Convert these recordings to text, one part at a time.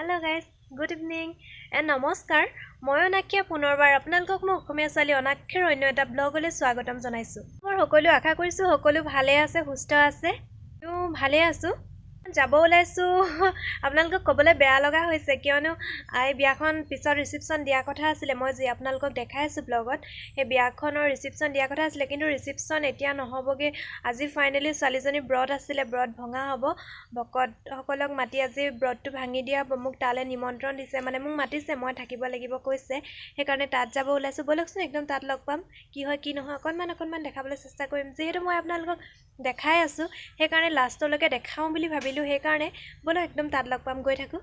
Hello guys, good evening and namaskar. মই অনাক্ষা পুনৰবাৰ আপোনালোকক মই অসমীয়া ছোৱালী অনাক্ষাৰ অন্য এটা ব্লগলৈ স্বাগতম জনাইছো। মই সকলো আশা কৰিছো সকলো ভালে আছে, সুস্থ আছে। মই ভালে আছো। যাব ওলাইছো আপোনালোকক কবলৈ বেয়া লগা হৈছে কিয়নো আই বিয়াখন পিছত ৰিসেপশন দিয়া কথা আছিল। মই যে আপোনালোকক দেখাইছো ব্লগত এই বিয়াখনৰ ৰিসেপশন দিয়া কথা আছিল, কিন্তু ৰিসেপশন এতিয়া নহবগে। আজি ফাইনালি ছোৱালীজনী ব্ৰত আছিল, ব্ৰত ভঙা হ'ব। ভকত সকলক মাতি আজি ব্ৰতটো ভাঙি দিয়া মোক তালে নিমন্ত্ৰণ দিছে, মানে মোক মাতিছে, মই থাকিব লাগিব কৈছে। সেইকাৰণে তাত যাব ওলাইছো। বলকচোন একদম তাত লগ পাম, কি হয় কি নহয় অকণমান দেখাবলৈ চেষ্টা কৰিম। যেহেতু মই আপোনালোকক দেখাই আছো সেইকাৰণে লাষ্টলৈকে দেখাও বুলি ভাবিলো। সেইকাৰণে বলো একদম তাত লগ পাম, গৈ থাকো।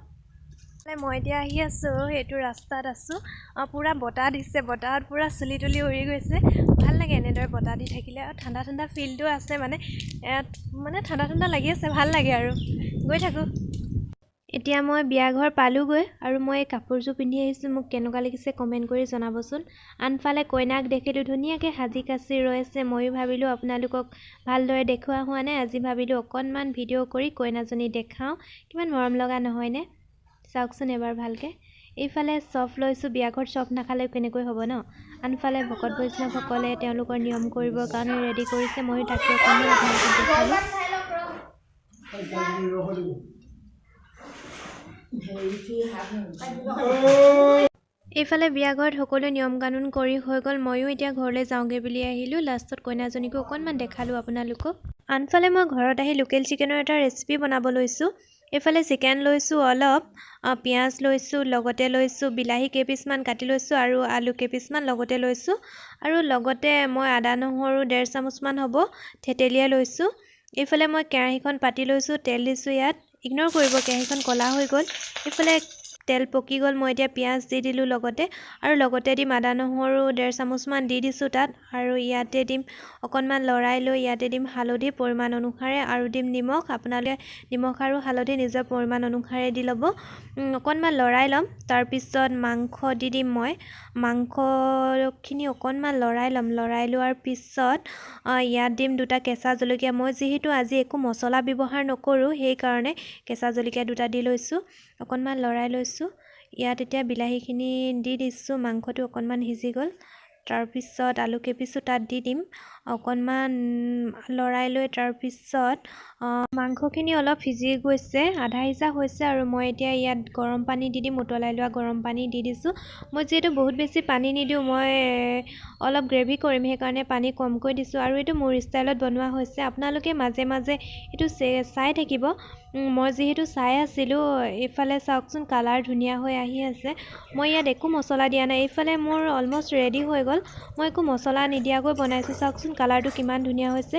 মই এতিয়া আহি আছো, এইটো ৰাস্তাত আছো। পুৰা বতাহ দিছে, বতাহত পুৰা চুলি তুলি উৰি গৈছে। ভাল লাগে এনেদৰে বতাহ দি থাকিলে, আৰু ঠাণ্ডা ফিলটো আছে, মানে ঠাণ্ডা লাগি আছে, ভাল লাগে আৰু। গৈ থাকো। এতিয়া মই বিয়া ঘৰ পালোগৈ আৰু মই কাপোৰযোৰ পিন্ধি আহিছো। মোক কেনেকুৱা লাগিছে কমেন্ট কৰি জনাবচোন। আনফালে কইনাক দেখিলো ধুনীয়াকৈ সাজি কাচি ৰৈছে। ময়ো ভাবিলো আপোনালোকক ভালদৰে দেখুওৱা হোৱা নাই, আজি ভাবিলো অকণমান ভিডিঅ' কৰি কইনাজনী দেখাও। কিমান মৰম লগা নহয়নে? চাওকচোন এবাৰ ভালকৈ। এইফালে চফ লৈছো, বিয়া ঘৰত চফ নাখালে কেনেকৈ হ'ব ন। আনফালে ভকত বৈষ্ণৱসকলে তেওঁলোকৰ নিয়ম কৰিবৰ কাৰণে ৰেডি কৰিছে। ময়ো তাকে অকণমান আপোনালোকক দেখালো। এইফালে বিয়া ঘৰত সকলো নিয়ম কানুন কৰি হৈ গ'ল। ময়ো এতিয়া ঘৰলৈ যাওঁগে বুলি আহিলো। লাষ্টত কইনাজনীকো অকণমান দেখালো আপোনালোকক। আনফালে মই ঘৰত আহি লোকেল চিকেনৰ এটা ৰেচিপি বনাব লৈছো। এইফালে চিকেন লৈছো অলপ, পিঁয়াজ লৈছো, লগতে লৈছো বিলাহী কেইপিচমান কাটি লৈছো আৰু আলু কেইপিচমান লগতে লৈছো, আৰু লগতে মই আদা নহৰু 1.5 চামুচমান হ'ব থেতেলিয়াই লৈছো। এইফালে মই কেৰাহীখন পাতি লৈছো, তেল দিছো। ইয়াত ইগনৰ কৰিব, কেৰাহীখন কলা হৈ গ'ল। এইফালে তেল পকি গ'ল, মই এতিয়া পিঁয়াজ দি দিলো লগতে, আৰু লগতে দিম আদা নহৰু 1.5 চামুচমান দি দিছো তাত, আৰু ইয়াতে দিম অকণমান লৰাই লৈ ইয়াতে দিম হালধি পৰিমাণ অনুসাৰে, আৰু দিম নিমখ। আপোনালোকে নিমখ আৰু হালধি নিজৰ পৰিমাণ অনুসাৰে দি ল'ব। অকণমান লৰাই ল'ম। তাৰপিছত মাংস দি দিম। মই মাংসখিনি অকণমান লৰাই ল'ম। লৰাই লোৱাৰ পিছত ইয়াত দিম 2টা কেঁচা জলকীয়া। মই যিহেতু আজি একো মছলা ব্যৱহাৰ নকৰোঁ সেইকাৰণে কেঁচা জলকীয়া 2টা দি লৈছোঁ। অকণমান লৰাই লৈছোঁ। ইয়াত এতিয়া বিলাহীখিনি দি দিছোঁ। মাংসটো অকণমান সিজি গ'ল। তাৰপিছত আলু কেইপিচো তাত দি দিম। অকণমান লৰাই লৈ তাৰপিছত মাংসখিনি অলপ সিজি গৈছে, আধা সিজা হৈছে, আৰু মই এতিয়া ইয়াত গৰম পানী দি দিম। উতলাই লোৱা গৰম পানী দি দিছোঁ। মই যিহেতু বহুত বেছি পানী নিদিওঁ, মই অলপ গ্ৰেভি কৰিম সেইকাৰণে পানী কমকৈ দিছোঁ, আৰু এইটো মোৰ ষ্টাইলত বনোৱা হৈছে। আপোনালোকে মাজে মাজে এইটো চাই থাকিব। মই যিহেতু চাই আছিলোঁ। এইফালে চাওকচোন কালাৰ ধুনীয়া হৈ আহি আছে। মই ইয়াত একো মছলা দিয়া নাই। এইফালে মোৰ অলমষ্ট ৰেডি হৈ গ'ল। মই একো মছলা নিদিয়াকৈ বনাইছোঁ। চাওকচোন কালাৰটো কিমান ধুনীয়া হৈছে।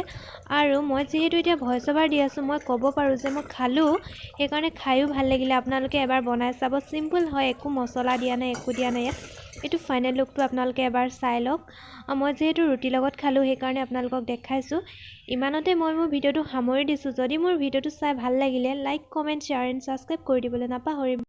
আৰু মই যিহেতু এতিয়া ভইচ অভাৰ দি আছোঁ, মই ক'ব পাৰোঁ যে মই খালোঁ, সেইকাৰণে খায়ো ভাল লাগিলে। আপোনালোকে এবাৰ বনাই চাব। চিম্পল হয়, একো মছলা দিয়া নাই, একো দিয়া নাই ইয়াত। এইটো ফাইনেল লুকটো আপোনালোকে এবাৰ চাই লওক। মই যিহেতু ৰুটিৰ লগত খালোঁ সেইকাৰণে আপোনালোকক দেখাইছোঁ। ইমানতে মই মোৰ ভিডিঅ'টো সামৰি দিছোঁ। যদি মোৰ ভিডিঅ'টো চাই ভাল লাগিলে like, comment, share and subscribe কৰি দিবলৈ নাপাহৰিব।